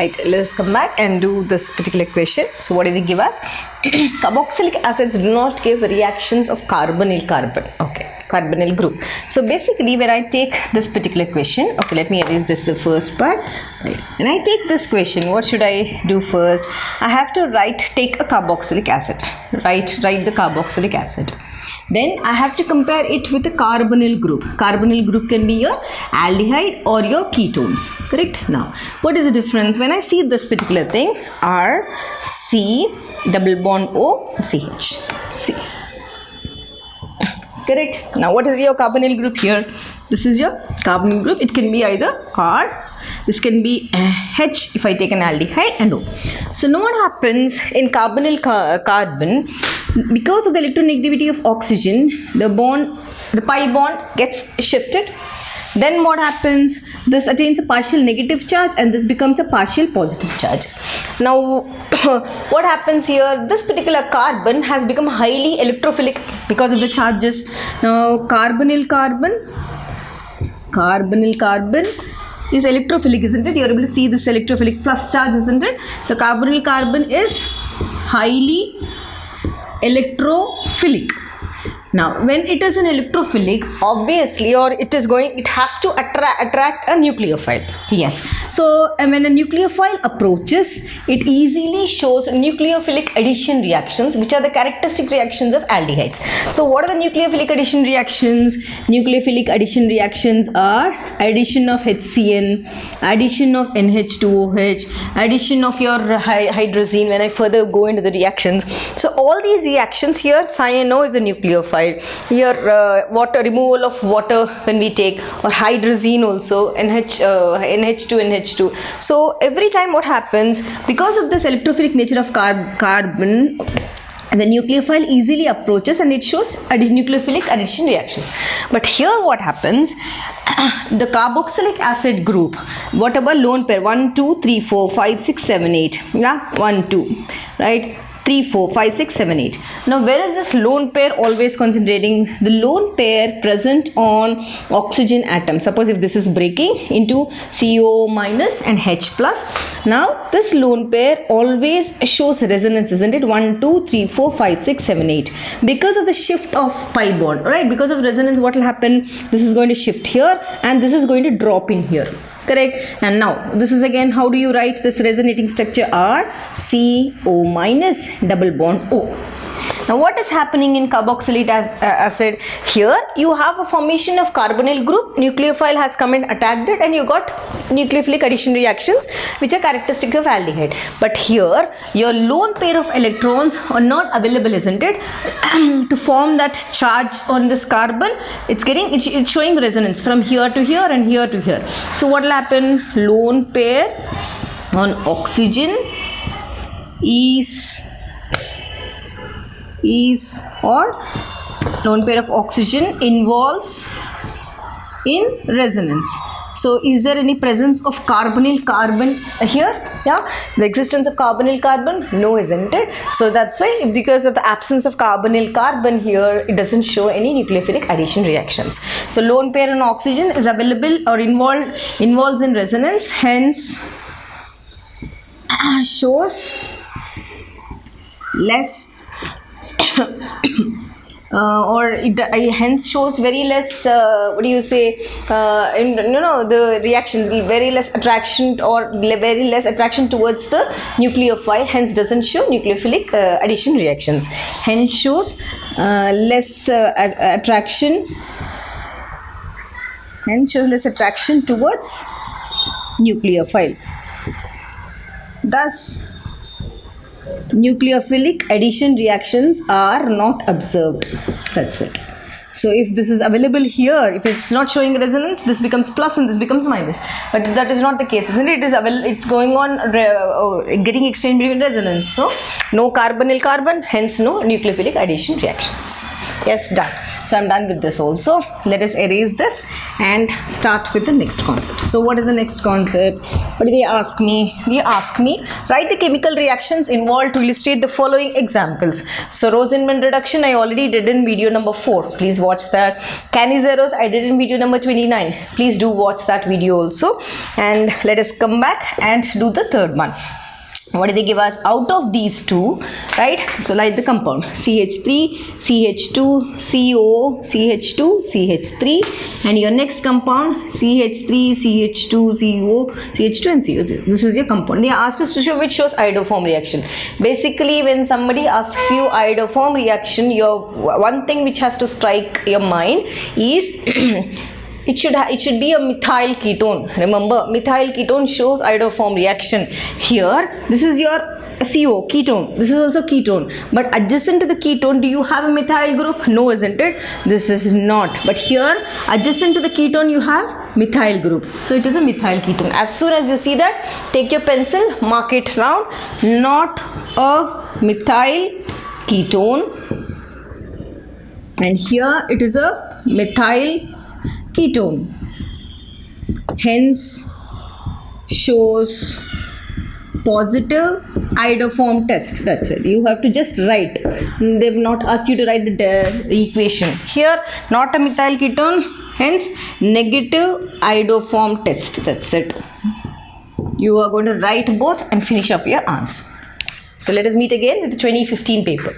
Right, let's come back and do this particular question. So what did they give us? Carboxylic acids do not give reactions of carbonyl carbon. Okay, carbonyl group. So basically when I take this particular question, okay, let me erase this the first part. Right. When I take this question, what should I do first? I have to take a carboxylic acid. Write the carboxylic acid. Then I have to compare it with a carbonyl group. Carbonyl group can be your aldehyde or your ketones. Correct? Now, what is the difference? When I see this particular thing, R, C, double bond O, CH. C. Correct? Now, what is your carbonyl group here? This is your carbonyl group. It can be either R, this can be H if I take an aldehyde, and O. So, now what happens in carbonyl carbon? Because of the electronegativity of oxygen, the pi bond gets shifted. Then what happens? This attains a partial negative charge and this becomes a partial positive charge. Now, what happens here? This particular carbon has become highly electrophilic because of the charges. Now, carbonyl carbon is electrophilic, isn't it? You're able to see this electrophilic plus charge, isn't it? So, carbonyl carbon is highly electrophilic. Now, when it is an electrophilic, obviously, it has to attract a nucleophile. Yes. So, when a nucleophile approaches, it easily shows nucleophilic addition reactions, which are the characteristic reactions of aldehydes. So, what are the nucleophilic addition reactions? Nucleophilic addition reactions are addition of HCN, addition of NH2OH, addition of your hydrazine when I further go into the reactions. So, all these reactions here, cyano is a nucleophile. Here removal of water when we take, or hydrazine also, NH2. So every time what happens, because of this electrophilic nature of carbon, the nucleophile easily approaches and it shows nucleophilic addition reactions. But here what happens, the carboxylic acid group, whatever lone pair, 1, 2, 3, 4, 5, 6, 7, 8, yeah, 1, 2, right? 3, 4, 5, 6, 7, 8. Now, where is this lone pair always concentrating? The lone pair present on oxygen atom. Suppose if this is breaking into CO minus and H plus. Now, this lone pair always shows resonance, isn't it? 1, 2, 3, 4, 5, 6, 7, 8. Because of the shift of pi bond, right? Because of resonance, what will happen? This is going to shift here and this is going to drop in here. Correct. And now this is again, how do you write this resonating structure? R, C, O minus, double bond O. Now what is happening in carboxylic acid? Here you have a formation of carbonyl group, nucleophile has come and attacked it and you got nucleophilic addition reactions which are characteristic of aldehyde. But here your lone pair of electrons are not available, isn't it? To form that charge on this carbon, it's showing resonance from here to here and here to here. So what will happen? Lone pair on oxygen or lone pair of oxygen involves in resonance. So is there any presence of carbonyl carbon here? Yeah, the existence of carbonyl carbon? No, isn't it? So that's why, because of the absence of carbonyl carbon here, it doesn't show any nucleophilic addition reactions. So lone pair on oxygen is available or involves in resonance, hence shows less or it hence shows very less the reactions, very less attraction or very less attraction towards the nucleophile, hence doesn't show nucleophilic addition reactions, hence shows less attraction towards nucleophile. Thus nucleophilic addition reactions are not observed. That's it. So if this is available here, if it's not showing resonance, this becomes plus and this becomes minus. But that is not the case, isn't it? It's going on getting exchanged between resonance. So no carbonyl carbon, hence no nucleophilic addition reactions. Yes, done. So I'm done with this also. Let us erase this and start with the next concept. So what is the next concept? What do they ask me? They ask me, write the chemical reactions involved to illustrate the following examples. So Rosenman reduction I already did in video number 4. Please watch that. Cannizaros I did in video number 29. Please do watch that video also. And let us come back and do the third one. What did they give us? Out of these two, right? So like the compound CH3, CH2, CO, CH2, CH3, and your next compound CH3, CH2, CO, CH2 and CO. This is your compound. They asked us to show which shows iodoform reaction. Basically, when somebody asks you iodoform reaction, your one thing which has to strike your mind is it should be a methyl ketone. Remember, methyl ketone shows iodoform reaction. Here, this is your CO, ketone. This is also ketone. But adjacent to the ketone, do you have a methyl group? No, isn't it? This is not. But here, adjacent to the ketone, you have methyl group. So it is a methyl ketone. As soon as you see that, take your pencil, mark it round. Not a methyl ketone. And here, it is a methyl ketone, hence shows positive iodoform test. That's it. You have to just write. They've not asked you to write the equation. Here, not a methyl ketone, hence negative iodoform test. That's it. You are going to write both and finish up your answer. So let us meet again with the 2015 paper.